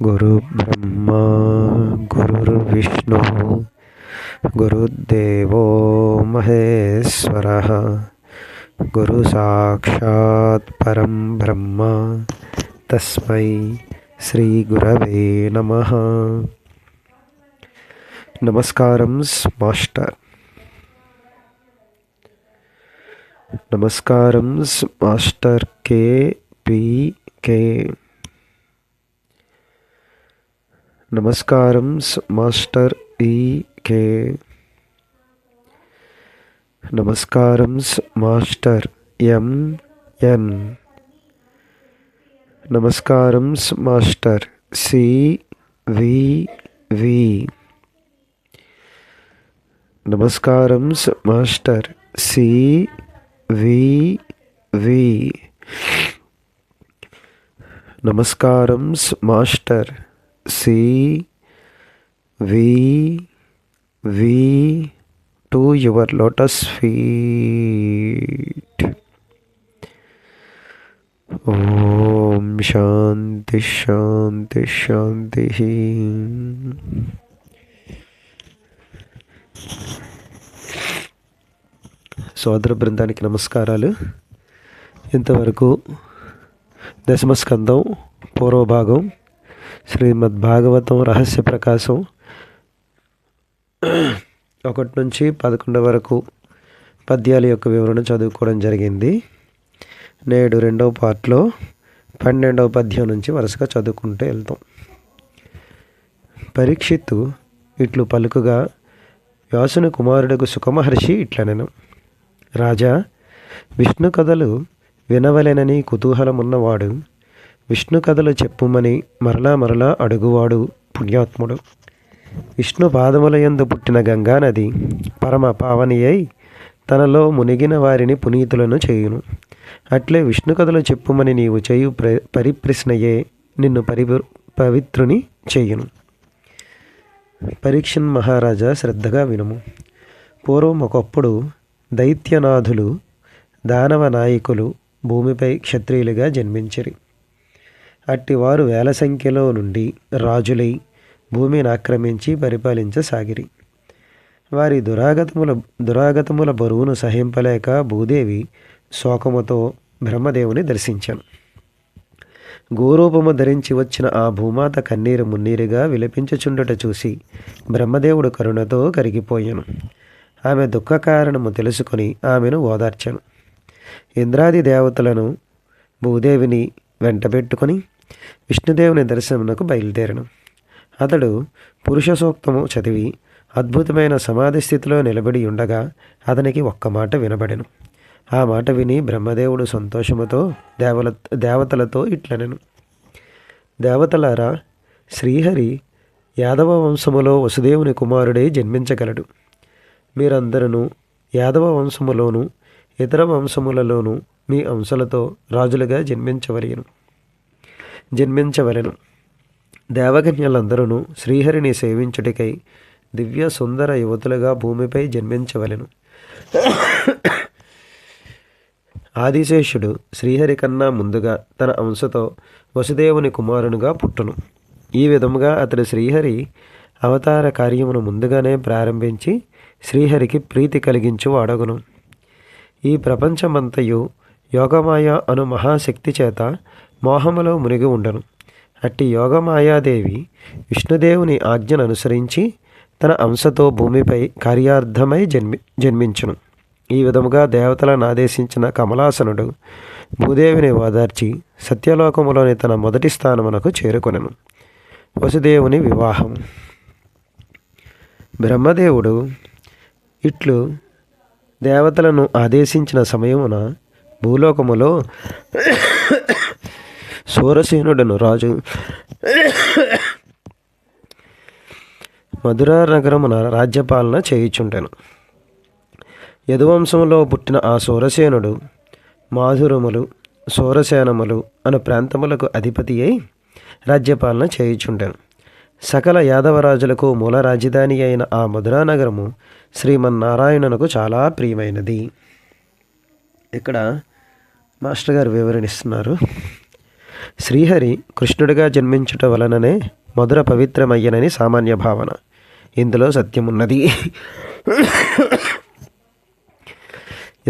గురు బ్రహ్మ గురుర్విష్ణు గురుదేవో మహేశ్వరః గురు సాక్షాత్ పరం బ్రహ్మ తస్మై శ్రీ గురవే నమః. నమస్కారం మాస్టర్. నమస్కారం మాస్టర్ KPK. నమస్కారం మాస్టర్ EK. నమస్కారం మాస్టర్ MN. నమస్కారం మాస్టర్ CVV. నమస్కారం మాస్టర్ CVV. నమస్కారం master CVV to your lotus feet. Om Shanti Shanti Shanti. సోదర బృందానికి నమస్కారాలు. ఇంతవరకు దశమస్కందం పూర్వభాగం శ్రీమద్ భాగవతం రహస్య ప్రకాశం 1 నుంచి 11 వరకు పద్యాల యొక్క వివరణ చదువుకోవడం జరిగింది. నేడు 2వ పార్ట్లో 12వ పద్యం నుంచి వరుసగా చదువుకుంటూ వెళ్తాం. పరీక్షిత్తు ఇట్లు పలుకుగా వ్యాసుని కుమారుడుకు సుఖమహర్షి ఇట్లనెను. రాజా, విష్ణు కథలు వినవలెనని కుతూహలమున్నవాడు విష్ణు కథలు చెప్పుమని మరలా మరలా అడుగువాడు పుణ్యాత్ముడు. విష్ణు పాదములయందు పుట్టిన గంగానది పరమ పావని అయి తనలో మునిగిన వారిని పునీతులను చేయును. అట్లే విష్ణు కథలు చెప్పుమని నీవు చేయు పరిప్రశ్నయే నిన్ను పవిత్రుని చేయును. పరీక్షన్ మహారాజా, శ్రద్ధగా వినుము. పూర్వం ఒకప్పుడు దైత్యనాథులు దానవ నాయకులు భూమిపై క్షత్రియులుగా జన్మించిరి. అట్టివారు వేల సంఖ్యలో నుండి రాజులై భూమిని ఆక్రమించి పరిపాలించసాగిరి. వారి దురాగతముల బరువును సహింపలేక భూదేవి శోకముతో బ్రహ్మదేవుని దర్శించాను. గోరూపము ధరించి వచ్చిన ఆ భూమాత కన్నీరు మున్నీరుగా విలపించుచుండట చూసి బ్రహ్మదేవుడు కరుణతో కరిగిపోయాను. ఆమె దుఃఖ కారణము తెలుసుకొని ఆమెను ఓదార్చాను. ఇంద్రాది దేవతలను భూదేవిని వెంటబెట్టుకొని విష్ణుదేవుని దర్శనమునకు బయలుదేరను. అతడు పురుష సూక్తము చదివి అద్భుతమైన సమాధి స్థితిలో నిలబడి ఉండగా అతనికి ఒక్క మాట వినబడెను. ఆ మాట విని బ్రహ్మదేవుడు సంతోషముతో దేవతలతో ఇట్లనెను. దేవతలారా, శ్రీహరి యాదవ వంశములో వసుదేవుని కుమారుడై జన్మించగలడు. మీరందరూ యాదవ వంశములోను ఇతర వంశములలోనూ మీ అంశలతో రాజులుగా జన్మించవలెను. దేవకన్యలందరూ శ్రీహరిని సేవించుటకై దివ్య సుందర యువతులుగా భూమిపై జన్మించవలెను. ఆదిశేషుడు శ్రీహరి కన్నా ముందుగా తన అంశతో వసుదేవుని కుమారునిగా పుట్టును. ఈ విధముగా అతడు శ్రీహరి అవతార కార్యమును ముందుగానే ప్రారంభించి శ్రీహరికి ప్రీతి కలిగించు వాడగును. ఈ ప్రపంచమంతయు యోగమాయ అను మహాశక్తి చేత మోహములో మునిగి ఉండను. అట్టి యోగమాయాదేవి విష్ణుదేవుని ఆజ్ఞను అనుసరించి తన అంశతో భూమిపై కార్యార్థమై జన్మించును. ఈ విధముగా దేవతలను ఆదేశించిన కమలాసనుడు భూదేవిని ఓదార్చి సత్యలోకములోని తన మొదటి స్థానమునకు చేరుకొనెను. వసుదేవుని వివాహం. బ్రహ్మదేవుడు ఇట్లు దేవతలను ఆదేశించిన సమయమున భూలోకములో సూరసేనుడను రాజు మధురా నగరమున రాజ్యపాలన చేయుచుండెను. యదువంశంలో పుట్టిన ఆ సూరసేనుడు మాధురములు, సూరసేనములు అను ప్రాంతములకు అధిపతి అయి రాజ్యపాలన చేయుచుండెను. సకల యాదవరాజులకు మూల రాజధాని అయిన ఆ మధురా నగరము శ్రీమన్నారాయణునకు చాలా ప్రియమైనది. ఇక్కడ మాస్టర్ గారు వివరణిస్తున్నారు. శ్రీహరి కృష్ణుడిగా జన్మించుట వలననే మధుర పవిత్రమయ్యనని సామాన్య భావన. ఇందులో సత్యమున్నది.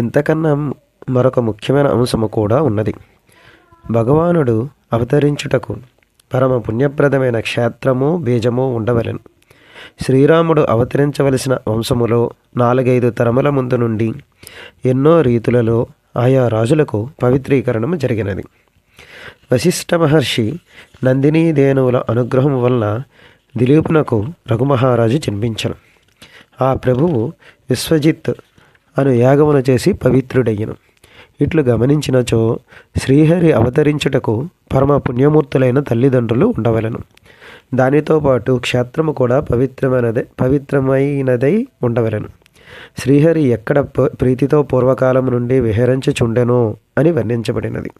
ఇంతకన్నా మరొక ముఖ్యమైన అంశము కూడా ఉన్నది. భగవానుడు అవతరించుటకు పరమ పుణ్యప్రదమైన క్షేత్రము, బీజము ఉండవలెను. శ్రీరాముడు అవతరించవలసిన వంశములో 4-5 తరముల ముందు నుండి ఎన్నో రీతులలో ఆయా రాజులకు పవిత్రీకరణము జరిగినది. వశిష్ఠ మహర్షి నందినీదేనువుల అనుగ్రహం వలన దిలీపునకు రఘుమహారాజు జన్మించను. ఆ ప్రభువు విశ్వజిత్ అను యాగమును చేసి పవిత్రుడయ్యను. ఇట్లు గమనించినచో శ్రీహరి అవతరించుటకు పరమ పుణ్యమూర్తులైన తల్లిదండ్రులు ఉండవలెను. దానితో పాటు క్షేత్రము కూడా పవిత్రమైనదై ఉండవలెను. శ్రీహరి ఎక్కడ ప్రీతితో పూర్వకాలం నుండి విహరించుచుండెనో అని వర్ణించబడినది.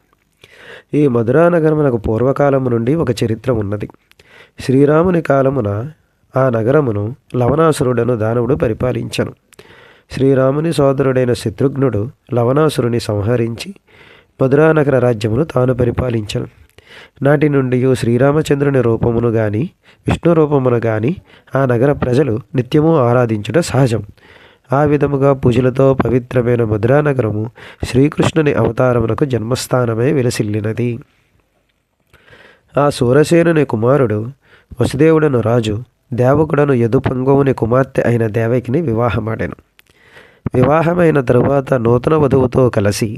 ఈ మధురా నగరమునకు పూర్వకాలము నుండి ఒక చరిత్ర ఉన్నది. శ్రీరాముని కాలమున ఆ నగరమును లవణాసురుడను దానవుడు పరిపాలించను. శ్రీరాముని సోదరుడైన శత్రుఘ్నుడు లవణాసురుని సంహరించి మధురానగర రాజ్యమును తాను పరిపాలించను. నాటి నుండి శ్రీరామచంద్రుని రూపమును గాని విష్ణు రూపమును గాని ఆ నగర ప్రజలు నిత్యము ఆరాధించుట సహజం. ఆ విధముగా పూజలతో పవిత్రమైన మధురానగరము శ్రీకృష్ణుని అవతారమునకు జన్మస్థానమై విలసిల్లినది. ఆ సూరసేనుని కుమారుడు వసుదేవుడను రాజు దేవకుడను యదుపంగవుని కుమార్తె అయిన దేవకిని వివాహమాడెను. వివాహమైన తరువాత నూతన వధువుతో కలిసి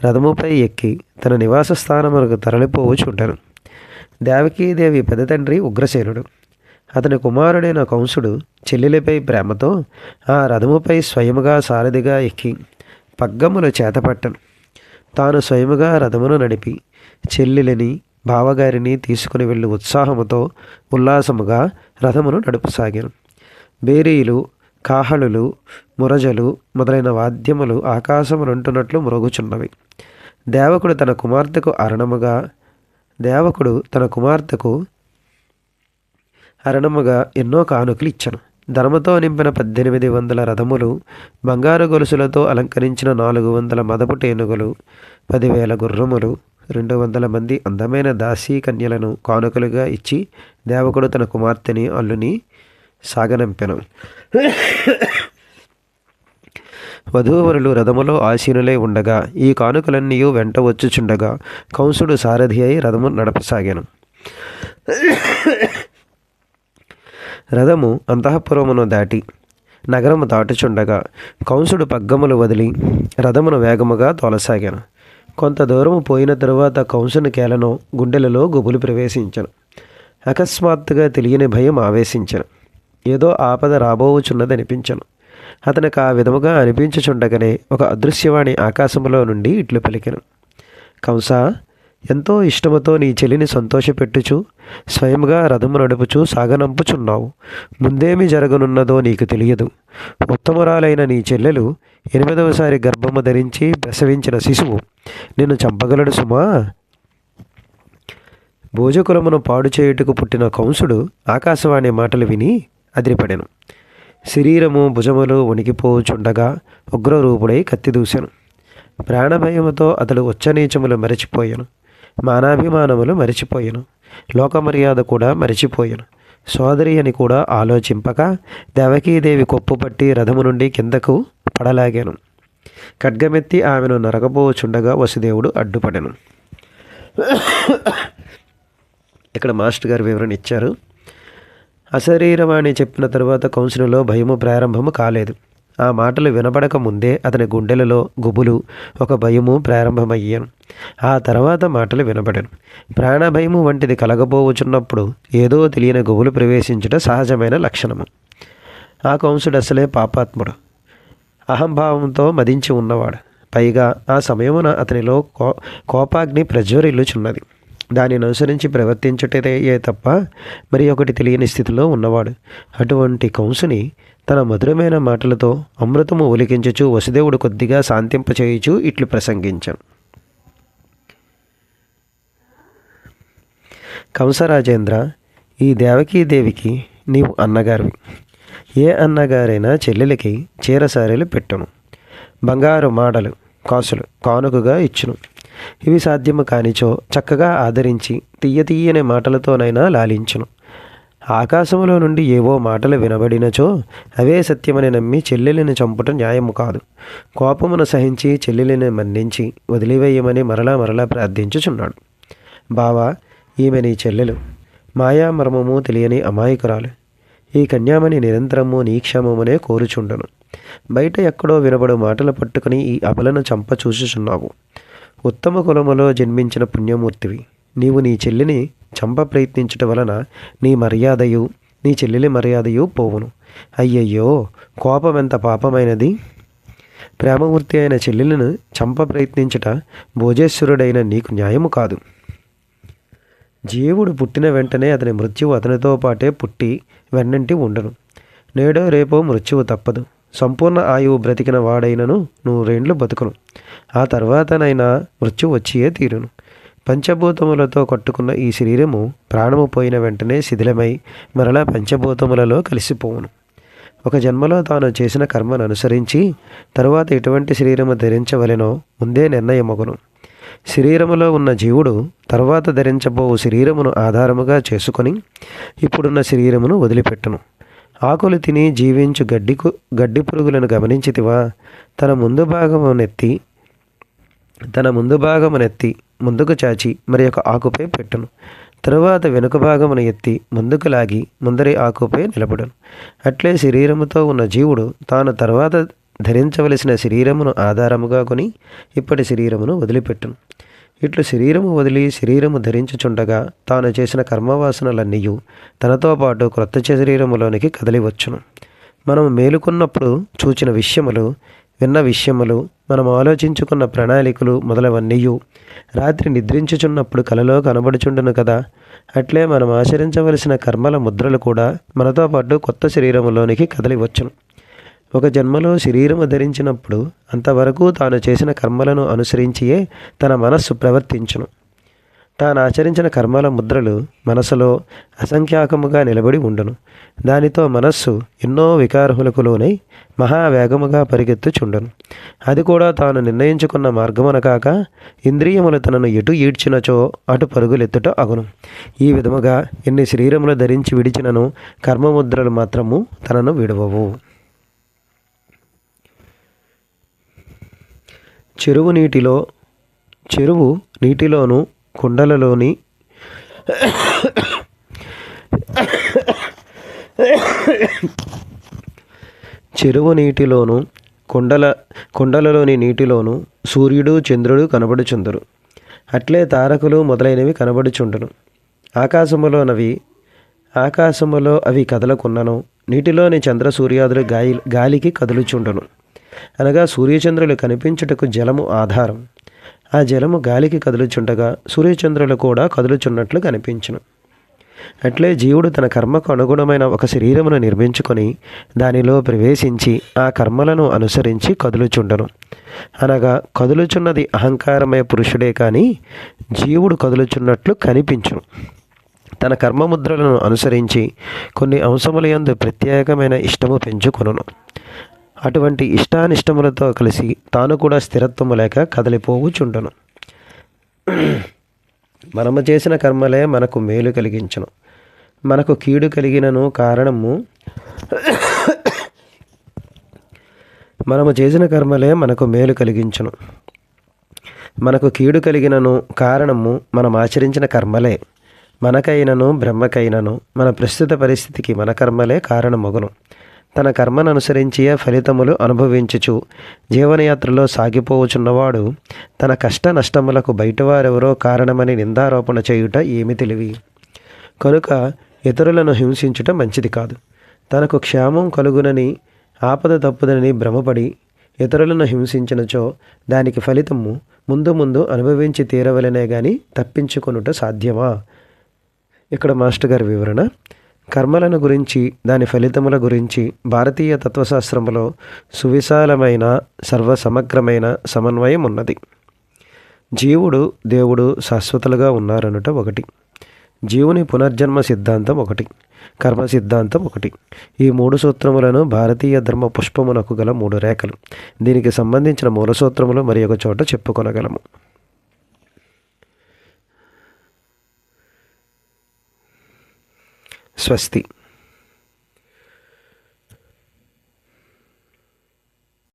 రథముపై ఎక్కి తన నివాస స్థానమునకు తరలిపోవచుండెను. దేవకీదేవి పెదతండ్రి ఉగ్రసేనుడు. అతని కుమారుడైన కంసుడు చెల్లెలిపై ప్రేమతో ఆ రథముపై స్వయముగా సారథిగా ఎక్కి పగ్గములు చేతపట్టను. తాను స్వయముగా రథమును నడిపి చెల్లెలిని బావగారిని తీసుకుని వెళ్ళి ఉత్సాహముతో ఉల్లాసముగా రథమును నడుపసాగాను. బేరీలు, కాహళులు, మురజలు మొదలైన వాద్యములు ఆకాశమునంటున్నట్లు మ్రోగుచున్నవి. దేవకుడు తన కుమార్తెకు అరణముగా ఎన్నో కానుకలు ఇచ్చను. ధనముతో నింపిన 1800 రథములు, బంగారు గొలుసులతో అలంకరించిన 400 మదపు టేనుగులు, 10,000 గుర్రములు, 200 మంది అందమైన దాసీ కన్యలను కానుకలుగా ఇచ్చి దేవకుడు తన కుమార్తెని అల్లుని సాగనంపెను. వధూవరులు రథములో ఆసీనులై ఉండగా ఈ కానుకలన్నీ వెంట వచ్చుచుండగా కంసుడు సారథి అయి రథము నడపసాగాను. రథము అంతఃపురమును దాటి నగరము దాటుచుండగా కంసుడు పగ్గములు వదిలి రథమును వేగముగా తోలసాగాను. కొంత దూరము పోయిన తరువాత కంసుని కేలను గుండెలలో గుబులు ప్రవేశించను. అకస్మాత్తుగా తెలియని భయం ఆవేశించను. ఏదో ఆపద రాబోవుచున్నదనిపించను. అతనికి ఆ విధముగా అనిపించుచుండగానే ఒక అదృశ్యవాణి ఆకాశములో నుండి ఇట్లు పలికెను. కంస, ఎంతో ఇష్టముతో నీ చెల్లిని సంతోషపెట్టుచు స్వయంగా రథము నడుపుచు సాగనంపుచున్నావు. ముందేమి జరగనున్నదో నీకు తెలియదు. ఉత్తమురాలైన నీ చెల్లెలు 8వసారి గర్భము ధరించి ప్రసవించిన శిశువు నిన్ను చంపగలడు సుమా. భోజకులమును పాడు చేయుటకు పుట్టిన కంసుడు ఆకాశవాణి మాటలు విని అదిరిపడెను. శరీరము భుజములు వణికిపోచుండగా ఉగ్రరూపుడై కత్తి దూసెను. ప్రాణభయముతో అతడు ఉచ్చనీచములు మరచిపోయాను. మానాభిమానములు మరిచిపోయాను. లోకమర్యాద కూడా మరిచిపోయాను. సోదరి అని కూడా ఆలోచింపక దేవకీదేవి కొప్పుపట్టి రథము నుండి కిందకు పడలాగాను. ఖడ్గమెత్తి ఆమెను నరకబోచుండగా వసుదేవుడు అడ్డుపడెను. ఇక్కడ మాస్టర్ గారు వివరణ ఇచ్చారు. అశరీరవాణి చెప్పిన తరువాత కంసునిలో భయము ప్రారంభము కాలేదు. ఆ మాటలు వినబడక ముందే అతని గుండెలలో గుబులు, ఒక భయము ప్రారంభమయ్యాను. ఆ తర్వాత మాటలు వినబడను. ప్రాణభయము వంటిది కలగబోచున్నప్పుడు ఏదో తెలియని గుబులు ప్రవేశించుట సహజమైన లక్షణము. ఆ కంసుడు అసలే పాపాత్ముడు, అహంభావంతో మదించి ఉన్నవాడు. పైగా ఆ సమయమున అతనిలో కోపాగ్ని ప్రజ్వరిల్లుచున్నది. దానిని అనుసరించి ప్రవర్తించుటయే తప్ప మరి ఒకటి తెలియని స్థితిలో ఉన్నవాడు. అటువంటి కంసుని తన మధురమైన మాటలతో అమృతము ఒలికించుచు వసుదేవుడు కొద్దిగా శాంతింపచేయుచు ఇట్లు ప్రసంగించాను. కంసరాజేంద్ర, ఈ దేవకీదేవికి నీవు అన్నగారివి. ఏ అన్నగారైనా చెల్లెలికి చీరసారెలు పెట్టును, బంగారు మాడలు కాసులు కానుకగా ఇచ్చును. ఇవి సాధ్యము కానిచో చక్కగా ఆదరించి తీయని మాటలతోనైనా లాలించును. ఆకాశములో నుండి ఏవో మాటలు వినబడినచో అవే సత్యమని నమ్మి చెల్లెలిని చంపుట న్యాయము కాదు. కోపమును సహించి చెల్లెలిని మన్నించి వదిలివేయమని మరలా ప్రార్థించుచున్నాడు. బావా, ఈమె నీ చెల్లెలు, మాయామర్మము తెలియని అమాయకురాలు. ఈ కన్యామణి నిరంతరము నీ క్షేమమునే కోరుచుండను. బయట ఎక్కడో వినబడు మాటలు పట్టుకుని ఈ అబలను చంప చూసుచున్నావు. ఉత్తమ కులములో జన్మించిన పుణ్యమూర్తివి నీవు నీ చెల్లిని చంప ప్రయత్నించుట వలన నీ మర్యాదయు నీ చెల్లెలి మర్యాదయు పోవును. అయ్యయ్యో, కోపమెంత పాపమైనది! ప్రేమమూర్తి అయిన చెల్లెలను చంప ప్రయత్నించుట భోజేశ్వరుడైన నీకు న్యాయము కాదు. జీవుడు పుట్టిన వెంటనే అతని మృత్యువు అతనితో పాటే పుట్టి వెన్నంటి ఉండను. నేడో రేపో మృత్యువు తప్పదు. సంపూర్ణ ఆయువు బ్రతికిన వాడైనను 100 ఏండ్లు బతుకును. ఆ తర్వాతనైనా మృత్యువు వచ్చియే తీరును. పంచభూతములతో కట్టుకున్న ఈ శరీరము ప్రాణము పోయిన వెంటనే శిథిలమై మరలా పంచభూతములలో కలిసిపోవును. ఒక జన్మలో తాను చేసిన కర్మను అనుసరించి తరువాత ఎటువంటి శరీరము ధరించవలెనో ముందే నిర్ణయమగును. శరీరములో ఉన్న జీవుడు తర్వాత ధరించబోవు శరీరమును ఆధారముగా చేసుకొని ఇప్పుడున్న శరీరమును వదిలిపెట్టును. ఆకులు తిని జీవించు గడ్డి పురుగులను గమనించితివా? తన ముందు భాగమునెత్తి ముందుకు చాచి మరి ఒక ఆకుపై పెట్టును. తరువాత వెనుక భాగమును ఎత్తి ముందుకు లాగి ముందరి ఆకుపై నిలబడును. అట్లే శరీరముతో ఉన్న జీవుడు తాను తర్వాత ధరించవలసిన శరీరమును ఆధారముగా కొని ఇప్పటి శరీరమును వదిలిపెట్టును. ఇట్లు శరీరము వదిలి శరీరము ధరించుచుండగా తాను చేసిన కర్మవాసనలన్నీయు తనతో పాటు క్రొత్త శరీరములోనికి కదలివచ్చును. మనం మేలుకున్నప్పుడు చూచిన విషయములు, విన్న విషయములు, మనం ఆలోచించుకున్న ప్రణాళికలు మొదలవన్నీయు రాత్రి నిద్రించుచున్నప్పుడు కలలో కనబడుచుండును కదా. అట్లే మనం ఆచరించవలసిన కర్మల ముద్రలు కూడా మనతో పాటు కొత్త శరీరములోనికి కదలివచ్చును. ఒక జన్మలో శరీరము ధరించినప్పుడు అంతవరకు తాను చేసిన కర్మలను అనుసరించియే తన మనస్సు ప్రవర్తించును. తాను ఆచరించిన కర్మల ముద్రలు మనసులో అసంఖ్యాకముగా నిలబడి ఉండును. దానితో మనస్సు ఎన్నో వికారములకు లోనై మహావేగముగా పరిగెత్తుచుండును. అది కూడా తాను నిర్ణయించుకున్న మార్గమున కాక ఇంద్రియములు తనను ఎటు ఈడ్చినచో అటు పరుగులెత్తుట అగును. ఈ విధముగా ఎన్ని శరీరములు ధరించి విడిచినను కర్మముద్రలు మాత్రము తనను విడవవు. చెరువు నీటిలోను కుండలలోని కుండలలోని నీటిలోను సూర్యుడు చంద్రుడు కనబడుచుందురు. అట్లే తారకులు మొదలైనవి కనబడుచుండును. ఆకాశములో అవి కదలకున్నను నీటిలోని చంద్ర సూర్యాదులు గాలికి కదులుచుండును. అనగా సూర్యచంద్రులు కనిపించుటకు జలము ఆధారం. ఆ జలము గాలికి కదులుచుండగా సూర్యచంద్రులు కూడా కదులుచున్నట్లు కనిపించును. అట్లే జీవుడు తన కర్మకు అనుగుణమైన ఒక శరీరమును నిర్మించుకొని దానిలో ప్రవేశించి ఆ కర్మలను అనుసరించి కదులుచుండను. అనగా కదులుచున్నది అహంకారమయ పురుషుడే కానీ జీవుడు కదులుచున్నట్లు కనిపించును. తన కర్మముద్రలను అనుసరించి కొన్ని అంశములయందు ప్రత్యేకమైన ఇష్టము పెంచుకొనును. అటువంటి ఇష్టానిష్టములతో కలిసి తాను కూడా స్థిరత్వము లేక కదలిపోవుచుండును. మనము చేసిన కర్మలే మనకు మేలు కలిగించును. మనకు కీడు కలిగినను కారణము మనము చేసిన కర్మలే మనకు మేలు కలిగించును. మనకు కీడు కలిగినను కారణము మనం ఆచరించిన కర్మలే. మనకైనను బ్రహ్మకైనను మన ప్రస్తుత పరిస్థితికి మన కర్మలే కారణమగును. తన కర్మను అనుసరించియే ఫలితములు అనుభవించుచు జీవనయాత్రలో సాగిపోవచున్నవాడు తన కష్ట నష్టములకు బయటవారెవరో కారణమని నిందారోపణ చేయుట ఏమి తెలివి? కనుక ఇతరులను హింసించుట మంచిది కాదు. తనకు క్షేమం కలుగునని ఆపద తప్పుదని భ్రమపడి ఇతరులను హింసించినచో దానికి ఫలితము ముందు ముందు అనుభవించి తీరవలనే గాని తప్పించుకొనుట సాధ్యమా? ఇక్కడ మాస్టర్ గారి వివరణ. కర్మలను గురించి, దాని ఫలితముల గురించి భారతీయ తత్వశాస్త్రములో సువిశాలమైన సర్వసమగ్రమైన సమన్వయం ఉన్నది. జీవుడు, దేవుడు శాశ్వతలుగా ఉన్నారనుట ఒకటి, జీవుని పునర్జన్మ సిద్ధాంతం ఒకటి, కర్మ సిద్ధాంతం ఒకటి. ఈ 3 సూత్రములను భారతీయ ధర్మ పుష్పమునకు గల 3 రేఖలు. దీనికి సంబంధించిన మూల సూత్రములు మరి ఒక చోట చెప్పుకొనగలము. స్వస్తి.